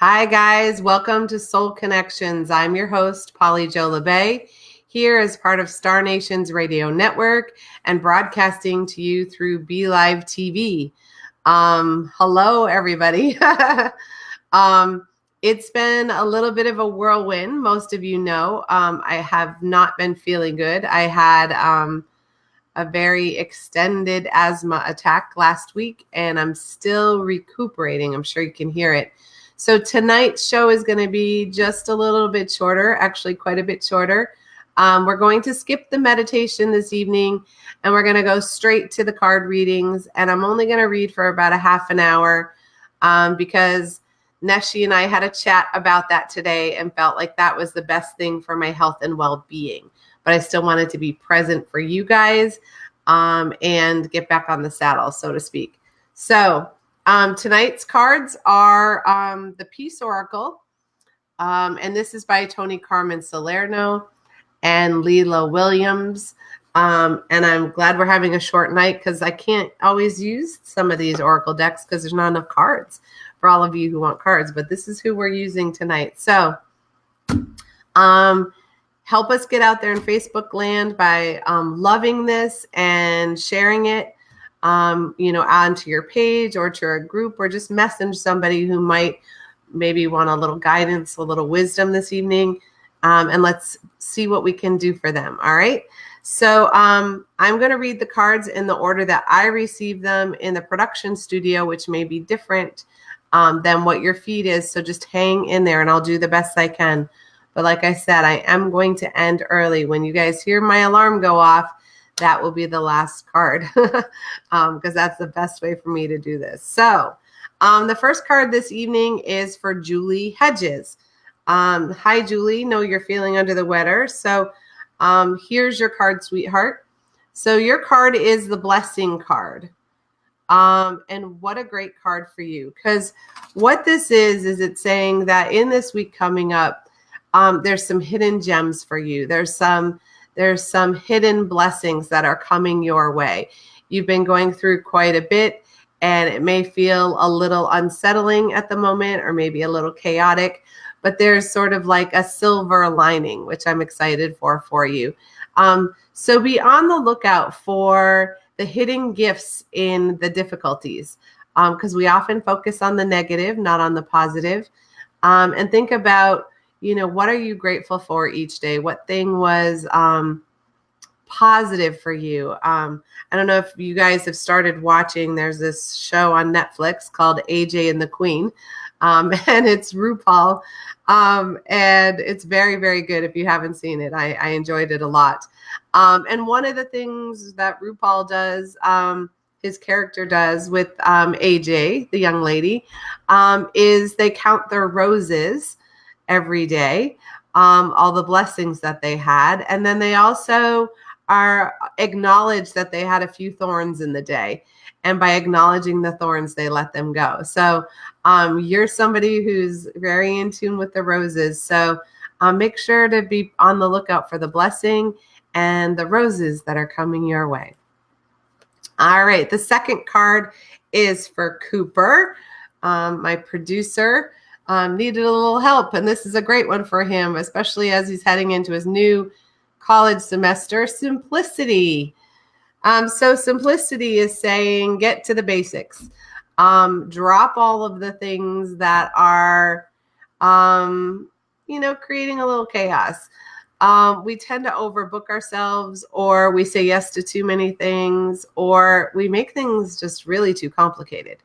Hi guys, welcome to Soul Connections. I'm your host, Jo Labbé, here as part of Star Nation's radio network and broadcasting to you through Be Live TV. Hello everybody. It's been a little bit of a whirlwind. Most of you know, I have not been feeling good. I had a very extended asthma attack last week and I'm still recuperating. I'm sure you can hear it. So tonight's show is going to be just a little bit shorter, actually quite a bit shorter. We're going to skip the meditation this evening and we're going to go straight to the card readings. And I'm only going to read for about a half an hour because Neshi and I had a chat about that today and felt like that was the best thing for my health and well-being. But I still wanted to be present for you guys and get back on the saddle, so to speak. So tonight's cards are the Peace Oracle, and this is by Tony Carmen Salerno and Leela Williams. And I'm glad we're having a short night because I can't always use some of these Oracle decks because there's not enough cards for all of you who want cards, but this is who we're using tonight. So help us get out there in Facebook land by loving this and sharing it. Onto your page or to a group, or just message somebody who might maybe want a little guidance, a little wisdom this evening. And let's see what we can do for them. All right. So I'm going to read the cards in the order that I received them in the production studio, which may be different than what your feed is. So just hang in there and I'll do the best I can. But like I said, I am going to end early. When you guys hear my alarm go off, that will be the last card because that's the best way for me to do this. So the first card this evening is for Julie Hedges. Hi, Julie. Know you're feeling under the weather. So here's your card, sweetheart. So your card is the blessing card. And what a great card for you, because what this is it's saying that in this week coming up, there's some hidden gems for you. There's some hidden blessings that are coming your way. You've been going through quite a bit and it may feel a little unsettling at the moment or maybe a little chaotic, but there's sort of like a silver lining, which I'm excited for you. So be on the lookout for the hidden gifts in the difficulties because we often focus on the negative, not on the positive. And think about, what are you grateful for each day? What thing was positive for you? I don't know if you guys have started watching. There's this show on Netflix called AJ and the Queen, and it's RuPaul, and it's very, very good if you haven't seen it. I enjoyed it a lot. And one of the things that RuPaul does, his character does with AJ, the young lady, is they count their roses every day, all the blessings that they had. And then they also are acknowledge that they had a few thorns in the day. And by acknowledging the thorns, they let them go. So you're somebody who's very in tune with the roses. So make sure to be on the lookout for the blessing and the roses that are coming your way. All right. The second card is for Cooper, my producer. Needed a little help, and this is a great one for him, especially as he's heading into his new college semester. Simplicity. So simplicity is saying get to the basics. Drop all of the things that are, creating a little chaos. We tend to overbook ourselves, or we say yes to too many things, or we make things just really too complicated.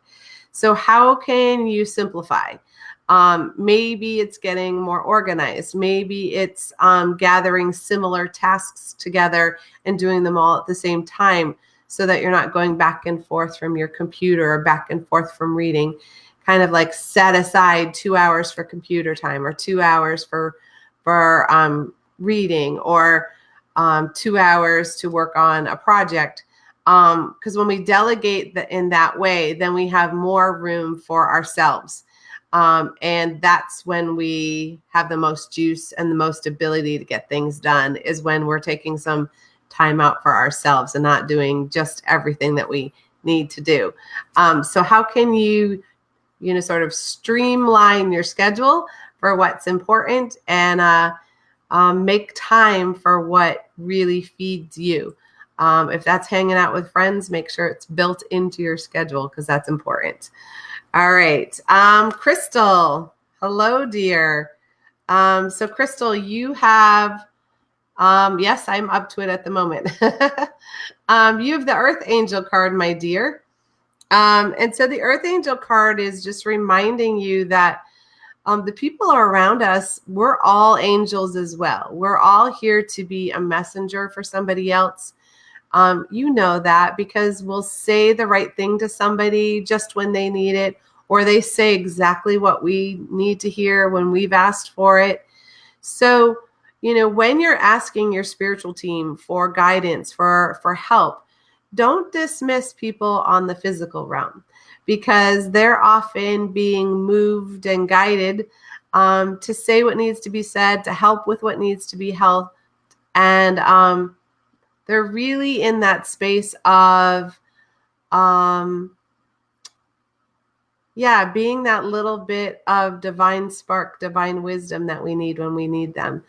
So how can you simplify? Maybe it's getting more organized. Maybe it's gathering similar tasks together and doing them all at the same time so that you're not going back and forth from your computer or back and forth from reading. Kind of like set aside 2 hours for computer time or 2 hours for reading or 2 hours to work on a project. Because when we delegate in that way, then we have more room for ourselves. And that's when we have the most juice and the most ability to get things done, is when we're taking some time out for ourselves and not doing just everything that we need to do. So how can you sort of streamline your schedule for what's important and make time for what really feeds you. If that's hanging out with friends, make sure it's built into your schedule because that's important. All right. Crystal. Hello, dear. So Crystal, you have, yes, I'm up to it at the moment. You have the Earth Angel card, my dear. And so the Earth Angel card is just reminding you that the people around us, we're all angels as well. We're all here to be a messenger for somebody else. You know that because we'll say the right thing to somebody just when they need it, or they say exactly what we need to hear when we've asked for it. So, when you're asking your spiritual team for guidance, for help, don't dismiss people on the physical realm because they're often being moved and guided to say what needs to be said, to help with what needs to be helped. And they're really in that space of, being that little bit of divine spark, divine wisdom that we need when we need them.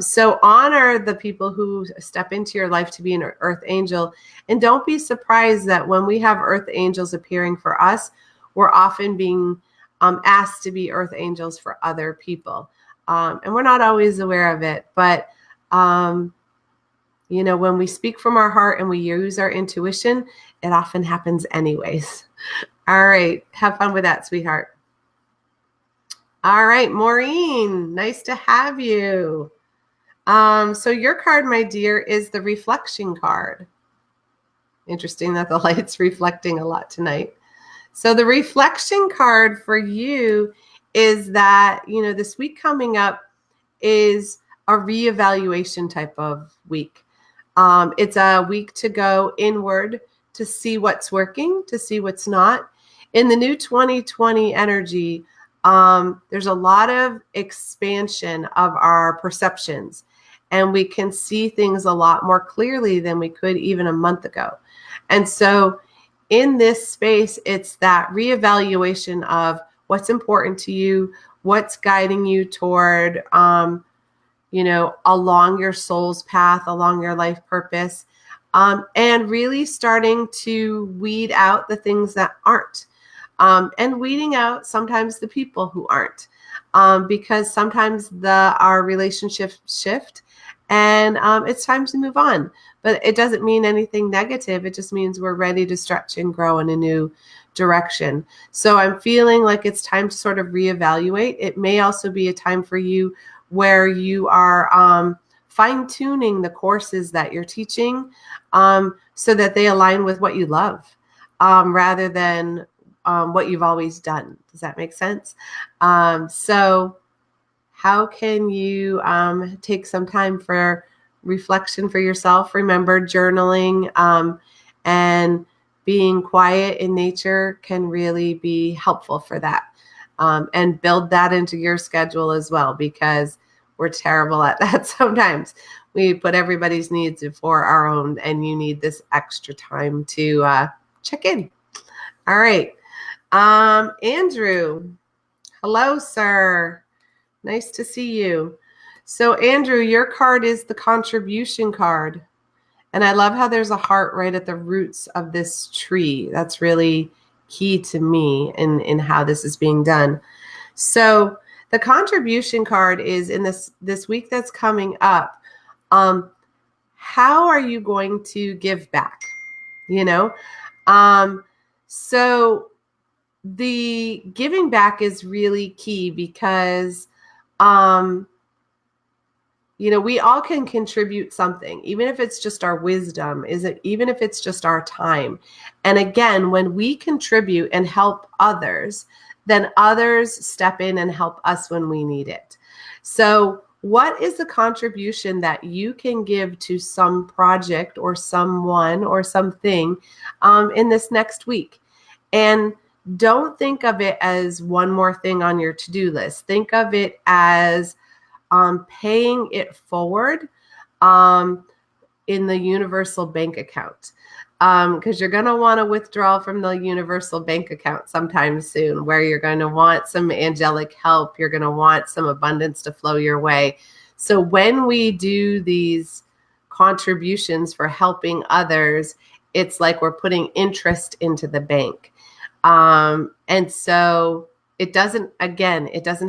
So honor the people who step into your life to be an earth angel. And don't be surprised that when we have earth angels appearing for us, we're often being asked to be earth angels for other people. And we're not always aware of it. But, when we speak from our heart and we use our intuition, it often happens anyways. All right. Have fun with that, sweetheart. All right, Maureen, nice to have you. So your card, my dear, is the reflection card. Interesting that the light's reflecting a lot tonight. So the reflection card for you is that, this week coming up is a reevaluation type of week. It's a week to go inward to see what's working, to see what's not. In the new 2020 energy, there's a lot of expansion of our perceptions, and we can see things a lot more clearly than we could even a month ago. And so in this space, it's that reevaluation of what's important to you, what's guiding you toward, along your soul's path, along your life purpose, and really starting to weed out the things that aren't. And weeding out sometimes the people who aren't, because sometimes our relationships shift and it's time to move on. But it doesn't mean anything negative. It just means we're ready to stretch and grow in a new direction. So I'm feeling like it's time to sort of reevaluate. It may also be a time for you where you are fine-tuning the courses that you're teaching so that they align with what you love rather than what you've always done. Does that make sense? So how can you take some time for reflection for yourself? Remember, journaling and being quiet in nature can really be helpful for that. And build that into your schedule as well, because we're terrible at that sometimes. We put everybody's needs before our own, and you need this extra time to check in. All right. Andrew, hello, sir. Nice to see you. So Andrew, your card is the contribution card. And I love how there's a heart right at the roots of this tree. That's really key to me in how this is being done. So the contribution card is in this week that's coming up. How are you going to give back? So the giving back is really key because, we all can contribute something, even if it's just our wisdom, even if it's just our time. And again, when we contribute and help others, then others step in and help us when we need it. So what is the contribution that you can give to some project or someone or something in this next week? And don't think of it as one more thing on your to-do list. Think of it as paying it forward in the universal bank account. because you're going to want to withdraw from the universal bank account sometime soon, where you're going to want some angelic help. You're going to want some abundance to flow your way. So when we do these contributions for helping others, it's like we're putting interest into the bank. And so it doesn't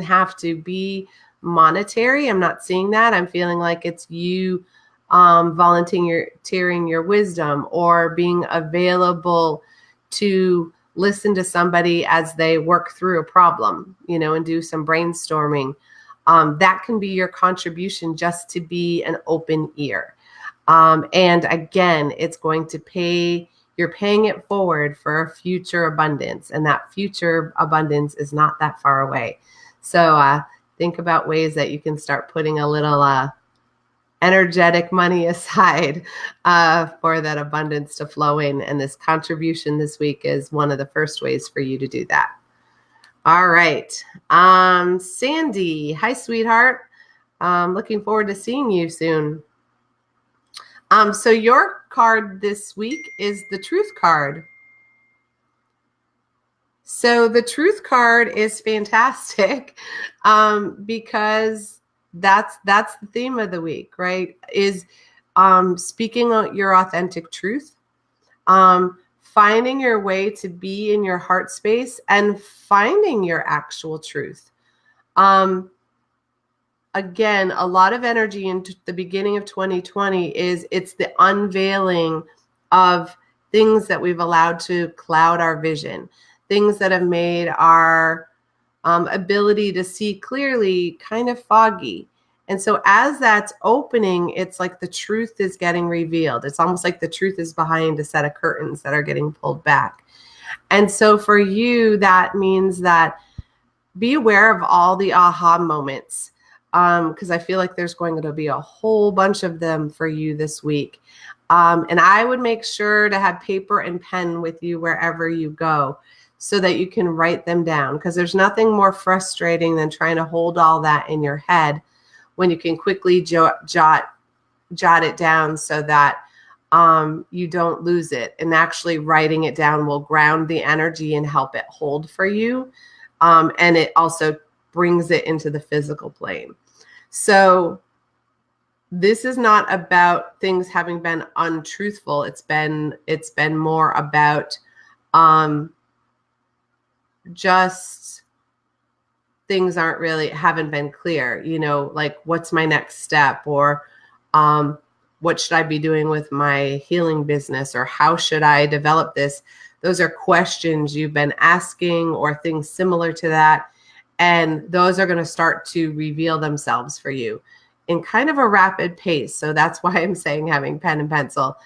have to be monetary. I'm not seeing that. I'm feeling like it's you volunteering your wisdom, or being available to listen to somebody as they work through a problem, and do some brainstorming. That can be your contribution, just to be an open ear. And again, it's going to you're paying it forward for a future abundance, and that future abundance is not that far away. So think about ways that you can start putting a little energetic money aside for that abundance to flow in. And this contribution this week is one of the first ways for you to do that. All right. Sandy, hi, sweetheart. Looking forward to seeing you soon. So your card this week is the Truth card. So the Truth card is fantastic because that's the theme of the week, right? Is speaking your authentic truth, finding your way to be in your heart space, and finding your actual truth. Again, a lot of energy in the beginning of 2020 it's the unveiling of things that we've allowed to cloud our vision, things that have made our ability to see clearly kind of foggy. And so as that's opening, it's like the truth is getting revealed. It's almost like the truth is behind a set of curtains that are getting pulled back. And so for you, that means that be aware of all the aha moments, because I feel like there's going to be a whole bunch of them for you this week. And I would make sure to have paper and pen with you wherever you go, so that you can write them down, because there's nothing more frustrating than trying to hold all that in your head when you can quickly jot it down so that you don't lose it. And actually writing it down will ground the energy and help it hold for you. And it also brings it into the physical plane. So this is not about things having been untruthful. It's been more about just things haven't been clear, like what's my next step, or what should I be doing with my healing business, or how should I develop this? Those are questions you've been asking, or things similar to that. And those are going to start to reveal themselves for you in kind of a rapid pace. So that's why I'm saying having pen and pencil,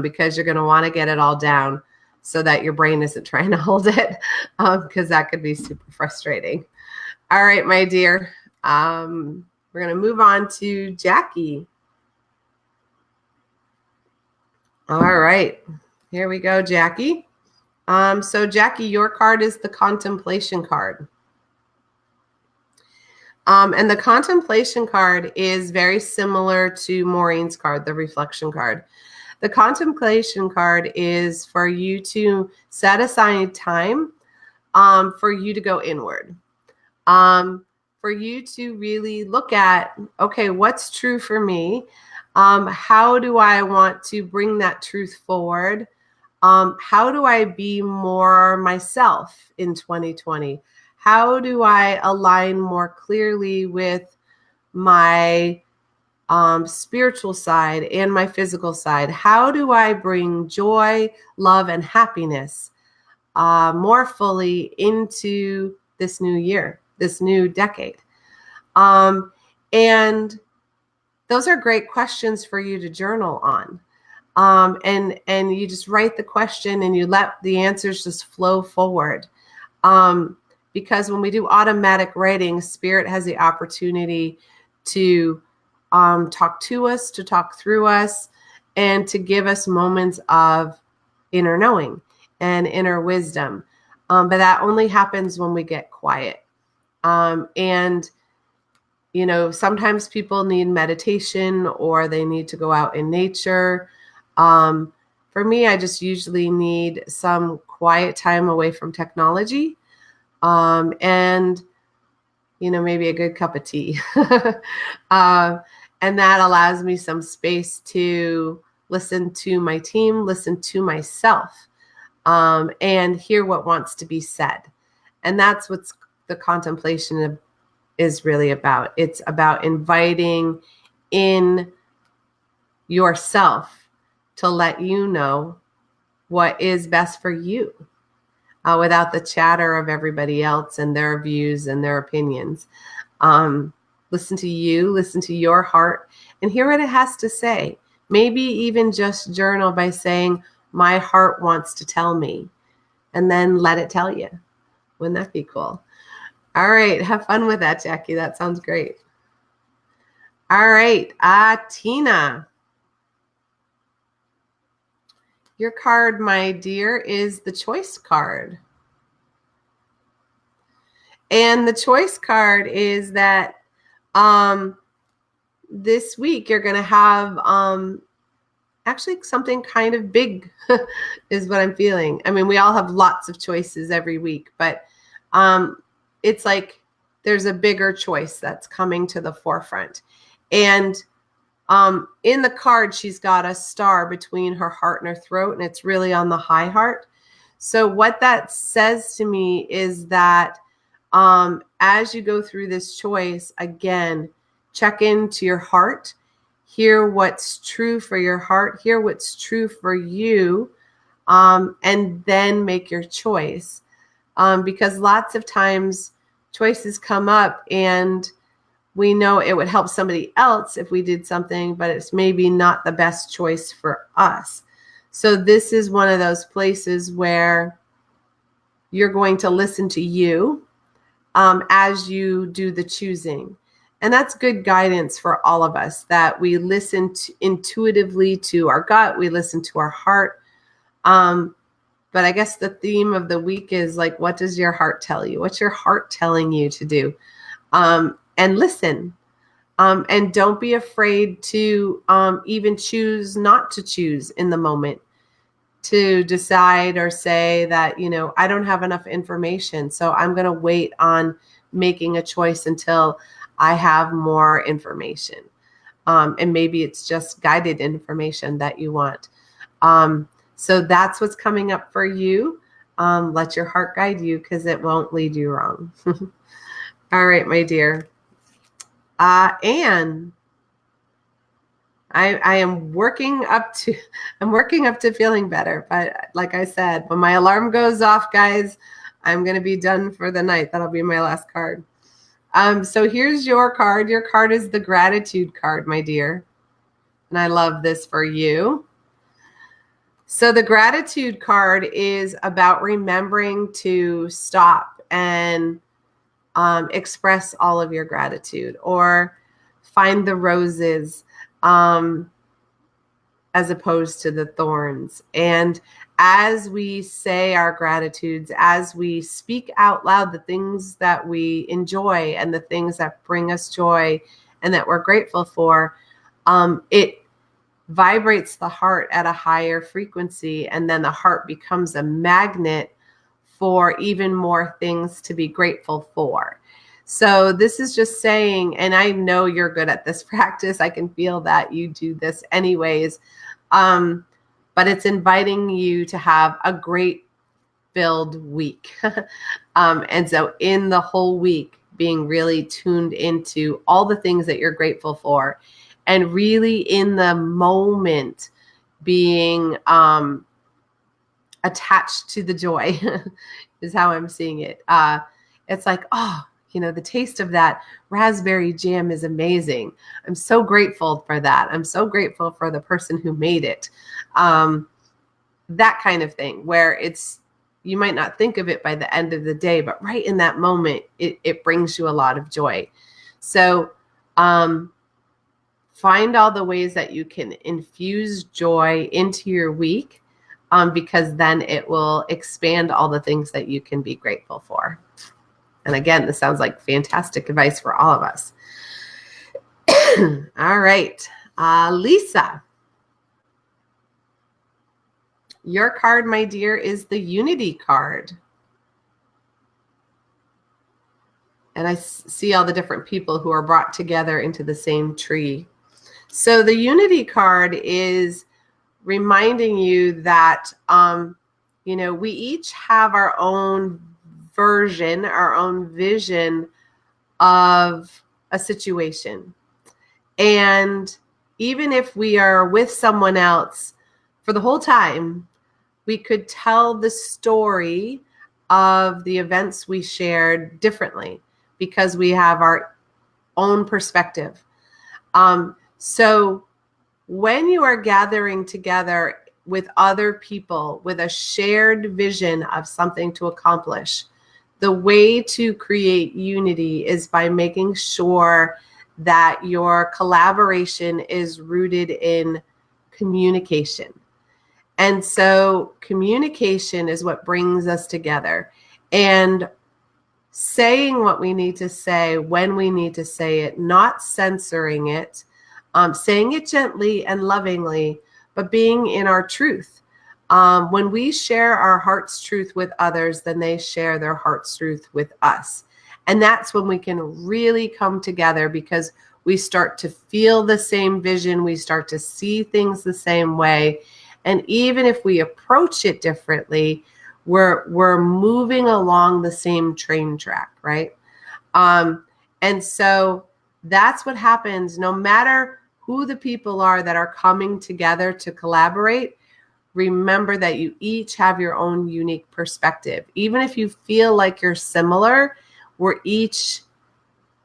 because you're going to want to get it all down so that your brain isn't trying to hold it, because that could be super frustrating. All right, my dear. We're going to move on to Jackie. All right. Here we go, Jackie. So Jackie, your card is the Contemplation card. And the Contemplation card is very similar to Maureen's card, the Reflection card. The Contemplation card is for you to set aside time for you to go inward, for you to really look at, okay, what's true for me? How do I want to bring that truth forward? How do I be more myself in 2020? How do I align more clearly with my spiritual side and my physical side? How do I bring joy, love, and happiness more fully into this new year, this new decade? And those are great questions for you to journal on. And you just write the question and you let the answers just flow forward. Because when we do automatic writing, Spirit has the opportunity to talk to us, to talk through us, and to give us moments of inner knowing and inner wisdom. But that only happens when we get quiet. And sometimes people need meditation, or they need to go out in nature. For For me, I just usually need some quiet time away from technology, and maybe a good cup of tea. And that allows me some space to listen to my team, listen to myself, and hear what wants to be said. And that's what's the contemplation is really about. It's about inviting in yourself to let you know what is best for you, without the chatter of everybody else and their views and their opinions. Listen to you, listen to your heart, and hear what it has to say. Maybe even just journal by saying, my heart wants to tell me, and then let it tell you. Wouldn't that be cool? All right, have fun with that, Jackie. That sounds great. All right, Tina. Your card, my dear, is the choice card. And the choice card is that this week you're going to have actually something kind of big is what I'm feeling. I mean, we all have lots of choices every week, but it's like there's a bigger choice that's coming to the forefront. And in the card, she's got a star between her heart and her throat, and it's really on the high heart. So what that says to me is that as you go through this choice, again, check into your heart, hear what's true for your heart, hear what's true for you, and then make your choice. Because lots of times choices come up and we know it would help somebody else if we did something, but it's maybe not the best choice for us. So this is one of those places where you're going to listen to you as you do the choosing. And that's good guidance for all of us, that we listen intuitively to our gut, we listen to our heart. But I guess the theme of the week is like, what does your heart tell you? What's your heart telling you to do? And listen. And don't be afraid to even choose not to choose in the moment, to decide or say that, I don't have enough information, so I'm going to wait on making a choice until I have more information. And maybe it's just guided information that you want. So that's what's coming up for you. Let your heart guide you, because it won't lead you wrong. All right, my dear. Anne, I am working up to feeling better. But like I said, when my alarm goes off, guys, I'm going to be done for the night. That'll be my last card. So here's your card. Your card is the gratitude card, my dear. And I love this for you. So the gratitude card is about remembering to stop and express all of your gratitude, or find the roses as opposed to the thorns. And as we say our gratitudes, as we speak out loud the things that we enjoy and the things that bring us joy and that we're grateful for, it vibrates the heart at a higher frequency, and then the heart becomes a magnet for even more things to be grateful for. So this is just saying, and I know you're good at this practice, I can feel that you do this anyways, but it's inviting you to have a great filled week. And so in the whole week, being really tuned into all the things that you're grateful for, and really in the moment being attached to the joy is how I'm seeing it. It's like, the taste of that raspberry jam is amazing. I'm so grateful for that. I'm so grateful for the person who made it. That kind of thing, where you might not think of it by the end of the day, but right in that moment, it brings you a lot of joy. So find all the ways that you can infuse joy into your week, because then it will expand all the things that you can be grateful for. And again, this sounds like fantastic advice for all of us. All right, Lisa. Your card, my dear, is the Unity card. And I see all the different people who are brought together into the same tree. So the Unity card is reminding you that, we each have our own version, our own vision of a situation. And even if we are with someone else for the whole time, we could tell the story of the events we shared differently because we have our own perspective. So when you are gathering together with other people with a shared vision of something to accomplish, the way to create unity is by making sure that your collaboration is rooted in communication. And so communication is what brings us together. And saying what we need to say when we need to say it, not censoring it, saying it gently and lovingly, but being in our truth. When we share our heart's truth with others, then they share their heart's truth with us. And that's when we can really come together, because we start to feel the same vision. We start to see things the same way. And even if we approach it differently, we're moving along the same train track, right? And so that's what happens no matter who the people are that are coming together to collaborate. Remember that you each have your own unique perspective. Even if you feel like you're similar, we're each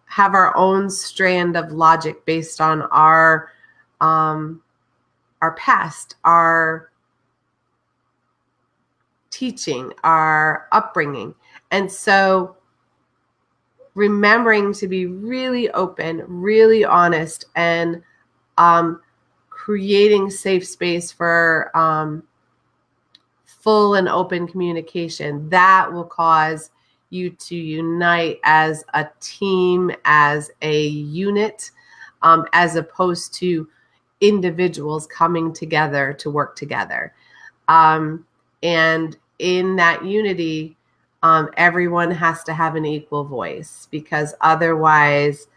have our own strand of logic based on our past, our teaching, our upbringing. And so remembering to be really open, really honest, and creating safe space for full and open communication, that will cause you to unite as a team, as a unit, as opposed to individuals coming together to work together. And in that unity, everyone has to have an equal voice, because otherwise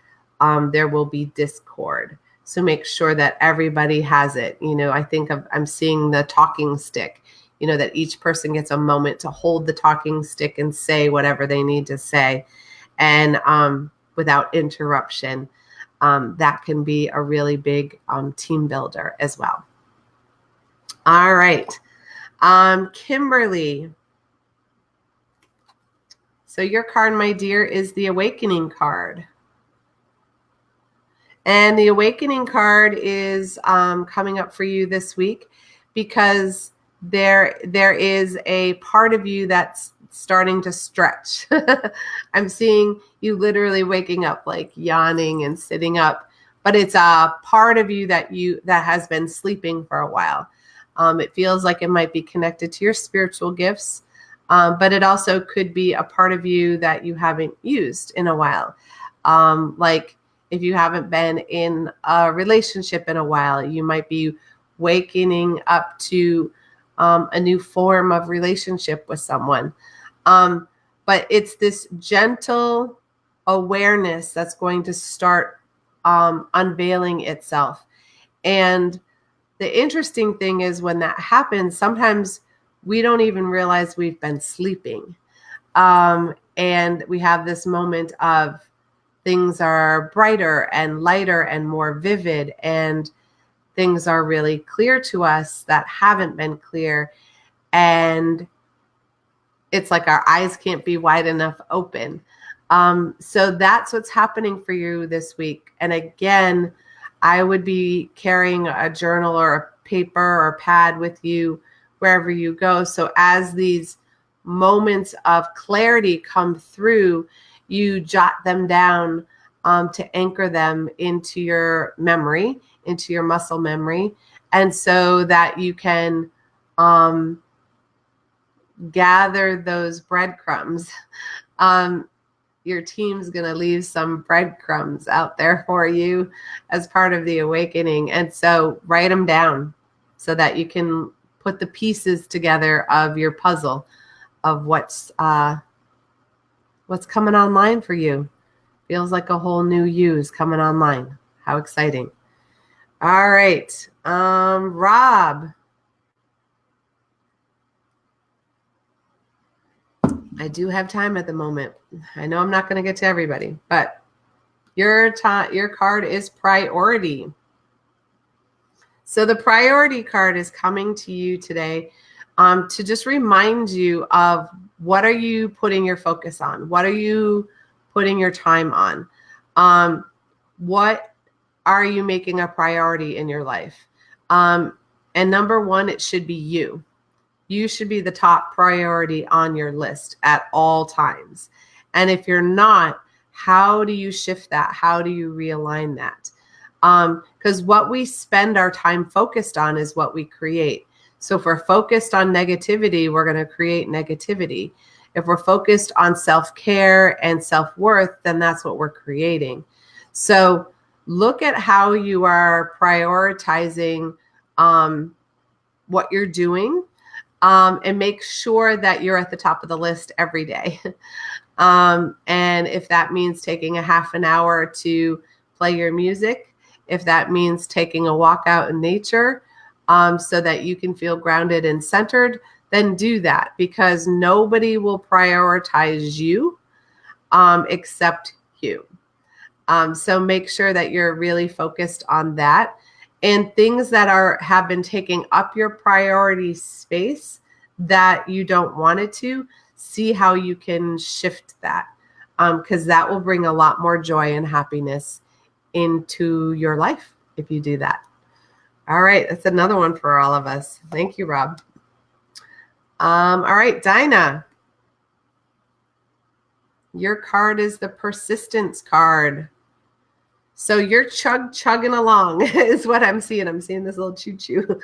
there will be discord. So make sure that everybody has it. I'm seeing the talking stick, that each person gets a moment to hold the talking stick and say whatever they need to say, and without interruption. That can be a really big team builder as well. All right. Kimberly. So your card, my dear, is the Awakening card. And the Awakening card is coming up for you this week because there is a part of you that's starting to stretch. I'm seeing you literally waking up, like yawning and sitting up, but it's a part of you that has been sleeping for a while. It feels like it might be connected to your spiritual gifts, but it also could be a part of you that you haven't used in a while. Like if you haven't been in a relationship in a while, you might be waking up to a new form of relationship with someone. But it's this gentle awareness that's going to start unveiling itself. And the interesting thing is, when that happens, sometimes we don't even realize we've been sleeping. And we have this moment of things are brighter and lighter and more vivid, and things are really clear to us that haven't been clear. And it's like our eyes can't be wide enough open. So that's what's happening for you this week. And again, I would be carrying a journal or a paper or pad with you wherever you go. So as these moments of clarity come through, you jot them down to anchor them into your memory, into your muscle memory, and so that you can gather those breadcrumbs. Your team's going to leave some breadcrumbs out there for you as part of the awakening. And so write them down so that you can put the pieces together of your puzzle of what's coming online for you. Feels like a whole new you is coming online. How exciting. All right. Rob. I do have time at the moment. I know I'm not going to get to everybody, but your card is priority. So the priority card is coming to you today to just remind you of what are you putting your focus on? What are you putting your time on? What are you making a priority in your life? And number one, it should be you. You should be the top priority on your list at all times. And if you're not, how do you shift that? How do you realign that? Because what we spend our time focused on is what we create. So if we're focused on negativity, we're going to create negativity. If we're focused on self-care and self-worth, then that's what we're creating. So look at how you are prioritizing what you're doing, and make sure that you're at the top of the list every day. And if that means taking a half an hour to play your music, if that means taking a walk out in nature, so that you can feel grounded and centered, then do that, because nobody will prioritize you except you. So make sure that you're really focused on that. And things that have been taking up your priority space that you don't want it to, see how you can shift that, because that will bring a lot more joy and happiness into your life if you do that. All right, that's another one for all of us. Thank you, Rob. All right, Dinah. Your card is the persistence card. So you're chugging along is what I'm seeing. I'm seeing this little choo-choo.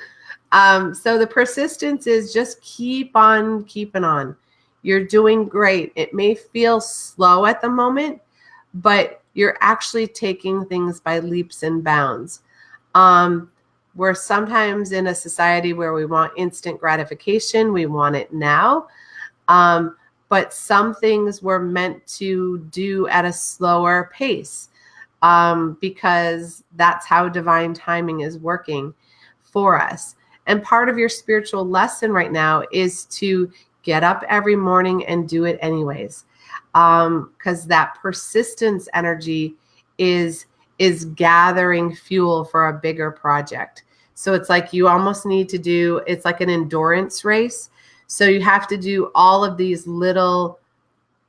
So the persistence is just keep on keeping on. You're doing great. It may feel slow at the moment, but you're actually taking things by leaps and bounds. We're sometimes in a society where we want instant gratification. We want it now. But some things we're meant to do at a slower pace. Because that's how divine timing is working for us. And part of your spiritual lesson right now is to get up every morning and do it anyways. Because that persistence energy is gathering fuel for a bigger project. So it's like you almost need to do, it's like an endurance race. So you have to do all of these little,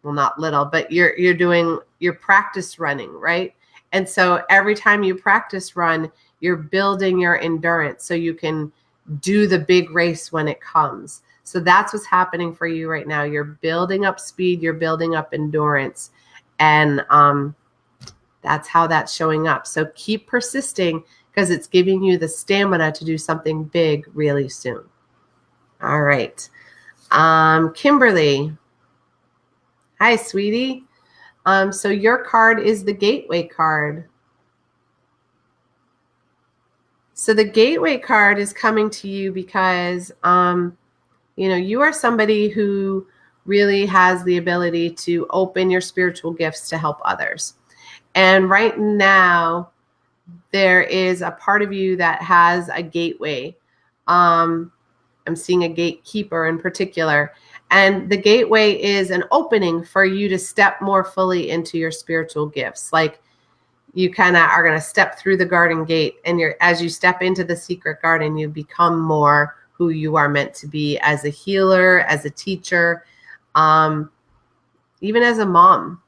well, not little, but you're doing your practice running, right? And so every time you practice run, you're building your endurance so you can do the big race when it comes. So that's what's happening for you right now. You're building up speed, you're building up endurance, and that's how that's showing up. So keep persisting because it's giving you the stamina to do something big really soon. All right. Kimberly. Hi, sweetie. So your card is the gateway card. So the gateway card is coming to you because, you are somebody who really has the ability to open your spiritual gifts to help others. And right now, there is a part of you that has a gateway. I'm seeing a gatekeeper in particular. And the gateway is an opening for you to step more fully into your spiritual gifts. Like you kind of are going to step through the garden gate, and as you step into the secret garden, you become more who you are meant to be as a healer, as a teacher, even as a mom.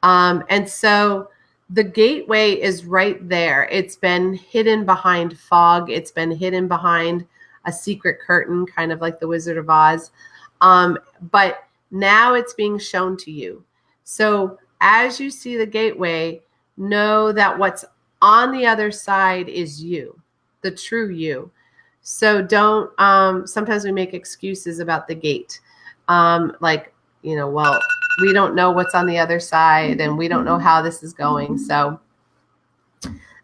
And so the gateway is right there. It's been hidden behind fog. It's been hidden behind a secret curtain, kind of like the Wizard of Oz. But now it's being shown to you. So as you see the gateway, know that what's on the other side is you, the true you. So don't, sometimes we make excuses about the gate. Well, we don't know what's on the other side and we don't know how this is going. So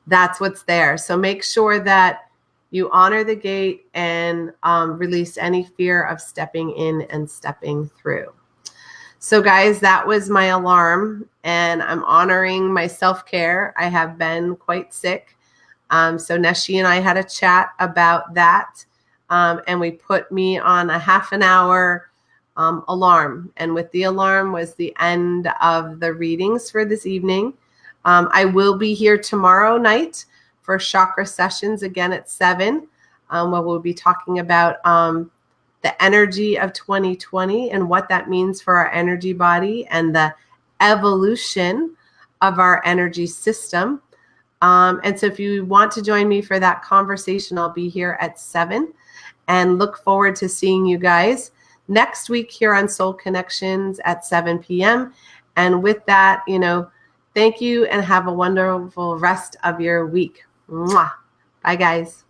that's what's there. So make sure that you honor the gate and release any fear of stepping in and stepping through. So guys, that was my alarm, and I'm honoring my self-care. I have been quite sick. So Neshi and I had a chat about that, and we put me on a half an hour alarm. And with the alarm was the end of the readings for this evening. I will be here tomorrow night for chakra sessions again at 7, where we'll be talking about the energy of 2020 and what that means for our energy body and the evolution of our energy system. And so if you want to join me for that conversation, I'll be here at 7 and look forward to seeing you guys next week here on Soul Connections at 7 p.m. And with that, thank you and have a wonderful rest of your week. Mwah. Bye, guys.